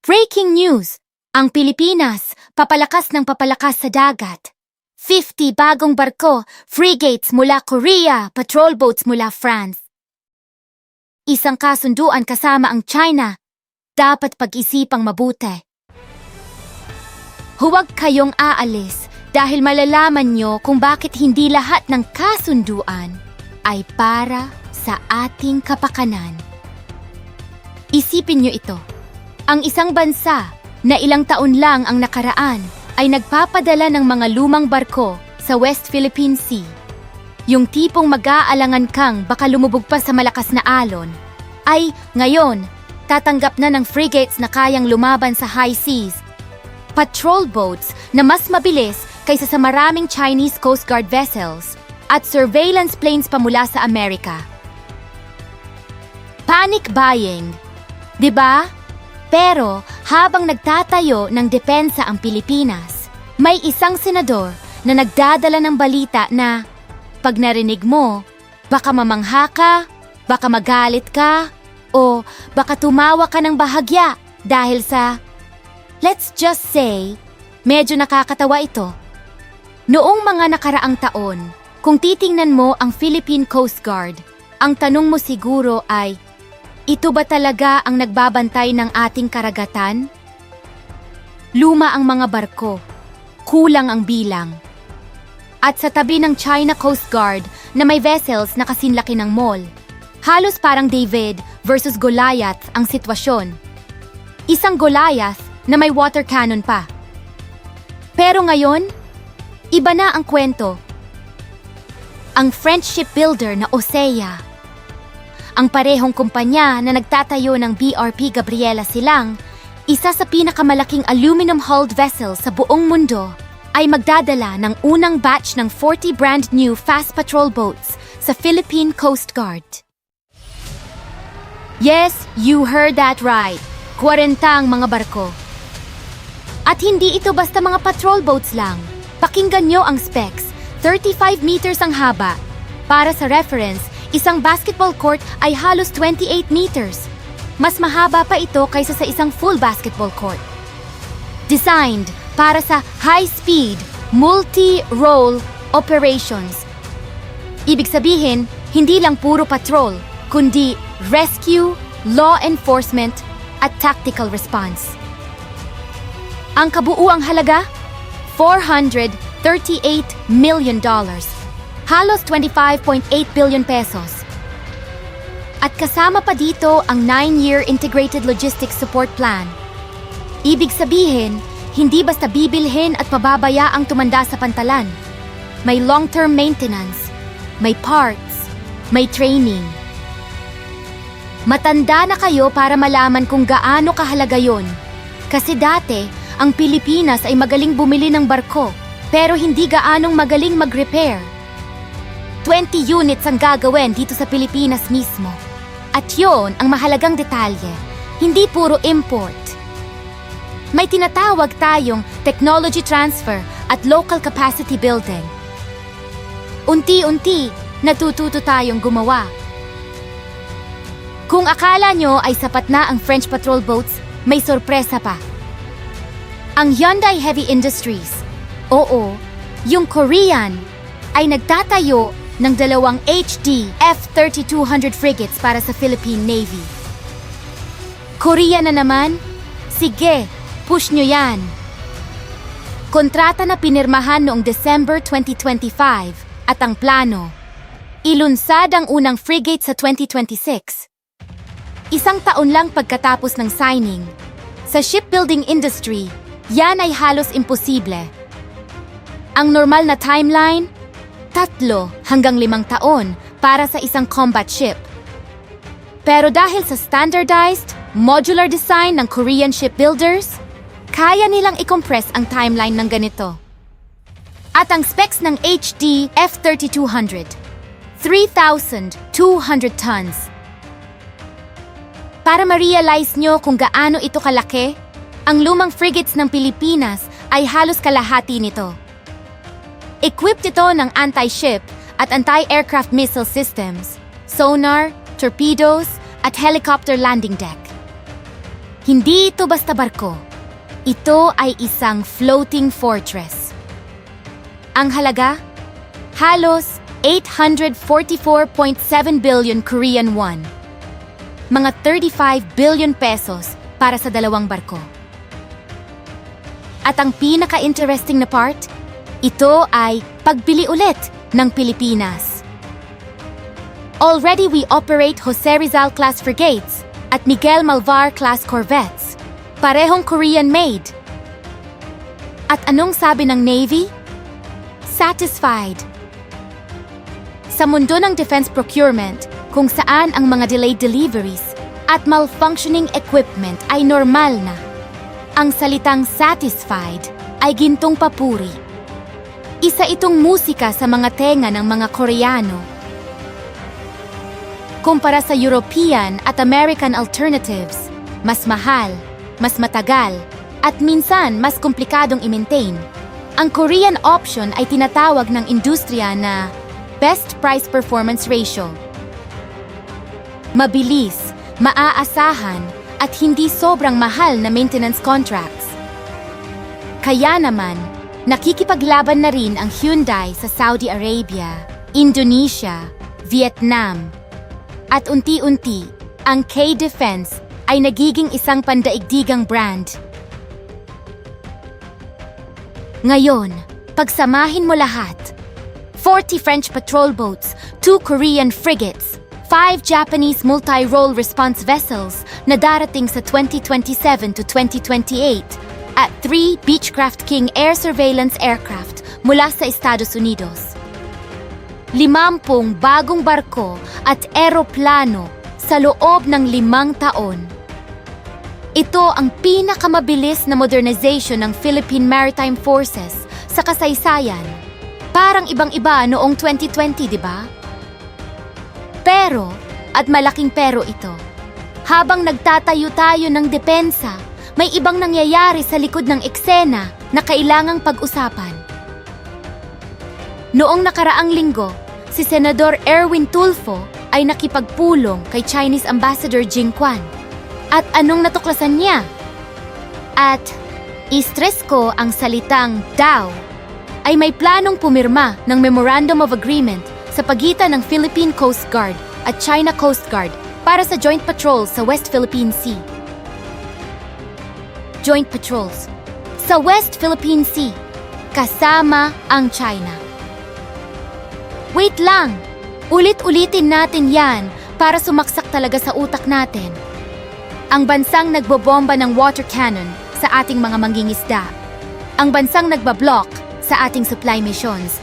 Breaking news! Ang Pilipinas, papalakas ng papalakas sa dagat. 50 bagong barko, frigates mula Korea, patrol boats mula France. Isang kasunduan kasama ang China. Dapat pag-isipang mabuti. Huwag kayong aalis dahil malalaman nyo kung bakit hindi lahat ng kasunduan ay para sa ating kapakanan. Isipin nyo ito. Ang isang bansa na ilang taon lang ang nakaraan ay nagpapadala ng mga lumang barko sa West Philippine Sea. Yung tipong mag-aalangan kang baka lumubog pa sa malakas na alon, ay ngayon tatanggap na ng frigates na kayang lumaban sa high seas. Patrol boats na mas mabilis kaysa sa maraming Chinese Coast Guard vessels at surveillance planes pa mula sa Amerika. Panic buying, 'di ba? Pero habang nagtatayo ng depensa ang Pilipinas, may isang senador na nagdadala ng balita na pag narinig mo, baka mamangha ka, baka magalit ka, o baka tumawa ka ng bahagya dahil sa, let's just say, medyo nakakatawa ito. Noong mga nakaraang taon, kung titingnan mo ang Philippine Coast Guard, ang tanong mo siguro ay, ito ba talaga ang nagbabantay ng ating karagatan? Luma ang mga barko, kulang ang bilang. At sa tabi ng China Coast Guard na may vessels na kasinlaki ng mall, halos parang David versus Goliath ang sitwasyon. Isang Goliath na may water cannon pa. Pero ngayon, iba na ang kwento. Ang French shipbuilder na Osea, ang parehong kumpanya na nagtatayo ng BRP Gabriela Silang, isa sa pinakamalaking aluminum-hulled vessel sa buong mundo, ay magdadala ng unang batch ng 40 brand new fast patrol boats sa Philippine Coast Guard. Yes, you heard that right. 40 ang mga barko. At hindi ito basta mga patrol boats lang. Pakinggan nyo ang specs. 35 meters ang haba. Para sa reference, isang basketball court ay halos 28 meters. Mas mahaba pa ito kaysa sa isang full basketball court. Designed para sa high-speed, multi-role operations. Ibig sabihin, hindi lang puro patrol, kundi rescue, law enforcement, at tactical response. Ang kabuuang halaga? $438 million. Halos 25.8 billion pesos. At kasama pa dito ang 9-year Integrated Logistics Support Plan. Ibig sabihin, hindi basta bibilhin at pababayaang tumanda sa pantalan. May long-term maintenance, may parts, may training. Matanda na kayo para malaman kung gaano kahalaga yon. Kasi dati, ang Pilipinas ay magaling bumili ng barko, pero hindi gaanong magaling mag-repair. 20 units ang gagawin dito sa Pilipinas mismo. At yon ang mahalagang detalye, hindi puro import. May tinatawag tayong technology transfer at local capacity building. Unti-unti, natututo tayong gumawa. Kung akala nyo ay sapat na ang French patrol boats, may sorpresa pa. Ang Hyundai Heavy Industries, oo, yung Korean, ay nagtatayo ng dalawang HD F-3200 frigates para sa Philippine Navy. Korea na naman? Sige, push nyo yan. Kontrata na pinirmahan noong December 2025 at ang plano, ilunsad ang unang frigate sa 2026. Isang taon lang pagkatapos ng signing. Sa shipbuilding industry, yan ay halos imposible. Ang normal na timeline, 3 hanggang 5 taon para sa isang combat ship. Pero dahil sa standardized, modular design ng Korean shipbuilders, kaya nilang i-compress ang timeline ng ganito. At ang specs ng HD F-3200, 3,200 tons. Para ma-realize nyo kung gaano ito kalaki, ang lumang frigates ng Pilipinas ay halos kalahati nito. Equipped ito ng anti-ship at anti-aircraft missile systems, sonar, torpedoes, at helicopter landing deck. Hindi ito basta barko. Ito ay isang floating fortress. Ang halaga? Halos 844.7 billion Korean won. Mga 35 billion pesos para sa dalawang barko. At ang pinaka-interesting na part, ito ay pagbili ulit ng Pilipinas. Already we operate Jose Rizal class frigates at Miguel Malvar class corvettes. Parehong Korean-made. At anong sabi ng Navy? Satisfied. Sa mundo ng defense procurement, kung saan ang mga delayed deliveries at malfunctioning equipment ay normal na, ang salitang satisfied ay gintong papuri. Isa itong musika sa mga tenga ng mga Koreano. Kumpara sa European at American alternatives, mas mahal, mas matagal, at minsan mas komplikadong i-maintain. Ang Korean option ay tinatawag ng industriya na best price-performance ratio. Mabilis, maaasahan, at hindi sobrang mahal na maintenance contracts. Kaya naman, nakikipaglaban na rin ang Hyundai sa Saudi Arabia, Indonesia, Vietnam. At unti-unti, ang K-Defense ay nagiging isang pandaigdigang brand. Ngayon, pagsamahin mo lahat. 40 French patrol boats, 2 Korean frigates, 5 Japanese multi-role response vessels na darating sa 2027 to 2028, at 3 Beechcraft King air surveillance aircraft mula sa Estados Unidos. 50 bagong barko at eroplano sa loob ng 5 taon. Ito ang pinakamabilis na modernization ng Philippine Maritime Forces sa kasaysayan. Parang ibang-iba noong 2020, di ba? Pero, at malaking pero ito, habang nagtatayo tayo ng depensa, may ibang nangyayari sa likod ng eksena na kailangang pag-usapan. Noong nakaraang linggo, si Senador Erwin Tulfo ay nakipagpulong kay Chinese Ambassador Jing Quan. At anong natuklasan niya? At i-stress ko ang salitang daw ay may planong pumirma ng Memorandum of Agreement sa pagitan ng Philippine Coast Guard at China Coast Guard para sa joint patrols sa West Philippine Sea. Joint patrols sa West Philippine Sea kasama ang China. Wait lang! Ulit-ulitin natin yan para sumaksak talaga sa utak natin. Ang bansang nagbobomba ng water cannon sa ating mga mangingisda. Ang bansang nagbablock sa ating supply missions.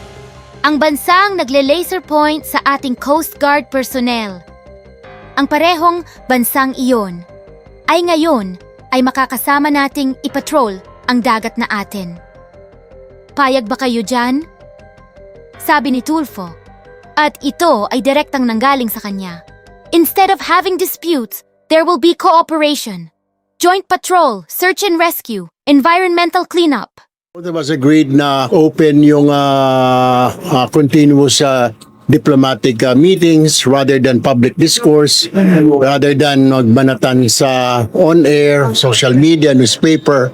Ang bansang nagle-laser point sa ating Coast Guard personnel. Ang parehong bansang iyon ay ngayon ay makakasama nating ipatrol ang dagat na atin. Payag ba kayo dyan? Sabi ni Tulfo. At ito ay direktang nanggaling sa kanya. Instead of having disputes, there will be cooperation. Joint patrol, search and rescue, environmental cleanup. It was agreed na open yung continuous diplomatic meetings rather than public discourse, rather than magbanatan sa on-air, social media, newspaper.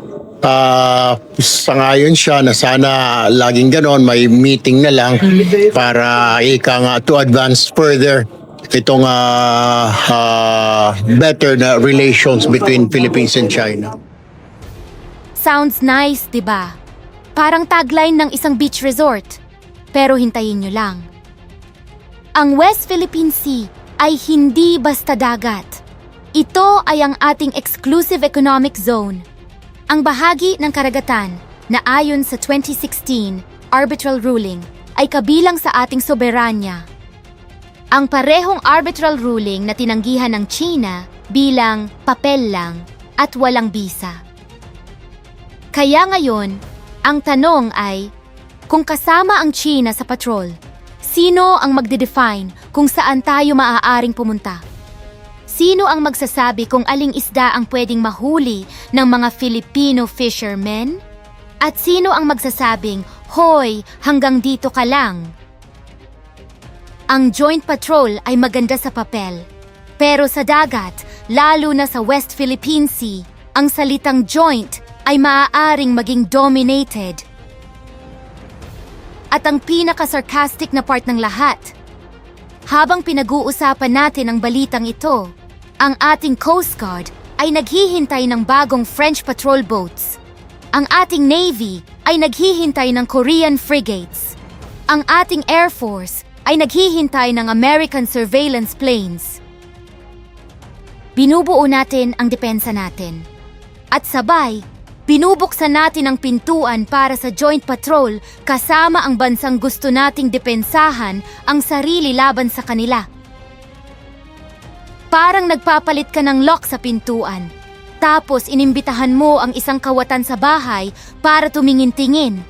Sangayon siya na sana laging ganon, may meeting na lang para to advance further itong better na relations between Philippines and China. Sounds nice, di ba? Parang tagline ng isang beach resort. Pero hintayin nyo lang. Ang West Philippine Sea ay hindi basta dagat. Ito ay ang ating exclusive economic zone. Ang bahagi ng karagatan na ayon sa 2016 arbitral ruling ay kabilang sa ating soberanya. Ang parehong arbitral ruling na tinanggihan ng China bilang papel lang at walang bisa. Kaya ngayon, ang tanong ay, kung kasama ang China sa patrol, sino ang magde-define kung saan tayo maaaring pumunta? Sino ang magsasabi kung aling isda ang pwedeng mahuli ng mga Filipino fishermen? At sino ang magsasabing, hoy, hanggang dito ka lang? Ang joint patrol ay maganda sa papel. Pero sa dagat, lalo na sa West Philippine Sea, ang salitang joint ay maaaring maging dominated. At ang pinaka-sarcastic na part ng lahat, habang pinag-uusapan natin ang balitang ito, ang ating Coast Guard ay naghihintay ng bagong French patrol boats. Ang ating Navy ay naghihintay ng Korean frigates. Ang ating Air Force ay naghihintay ng American surveillance planes. Binubuo natin ang depensa natin. At sabay, binubuksan natin ang pintuan para sa joint patrol kasama ang bansang gusto nating depensahan ang sarili laban sa kanila. Parang nagpapalit ka ng lock sa pintuan. Tapos inimbitahan mo ang isang kawatan sa bahay para tumingin-tingin.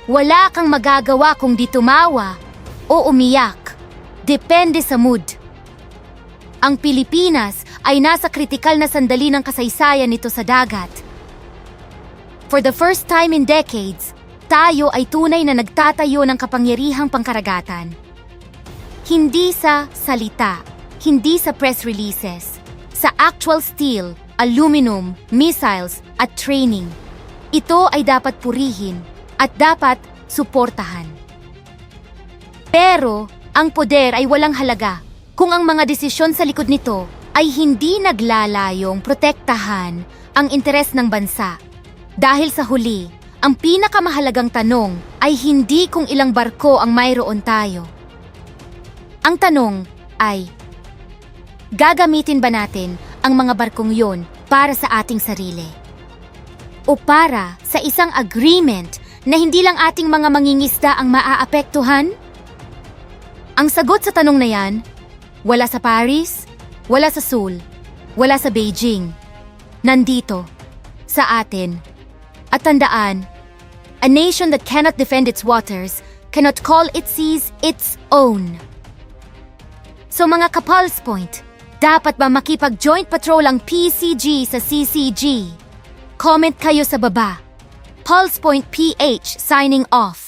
Wala kang magagawa kung di tumawa o umiyak. Depende sa mood. Ang Pilipinas ay nasa kritikal na sandali ng kasaysayan nito sa dagat. For the first time in decades, tayo ay tunay na nagtatayo ng kapangyarihang pangkaragatan. Hindi sa salita, hindi sa press releases, sa actual steel, aluminum, missiles at training. Ito ay dapat purihin at dapat suportahan. Pero ang poder ay walang halaga kung ang mga desisyon sa likod nito ay hindi naglalayong protektahan ang interes ng bansa. Dahil sa huli, ang pinakamahalagang tanong ay hindi kung ilang barko ang mayroon tayo. Ang tanong ay, gagamitin ba natin ang mga barkong yon para sa ating sarili? O para sa isang agreement na hindi lang ating mga mangingisda ang maaapektuhan? Ang sagot sa tanong na yan, wala sa Paris, wala sa Seoul, wala sa Beijing. Nandito, sa atin. At tandaan, a nation that cannot defend its waters cannot call its seas its own. So mga ka-Pulse Point, dapat ba makipag-joint patrol ang PCG sa CCG? Comment kayo sa baba. Pulse Point PH signing off.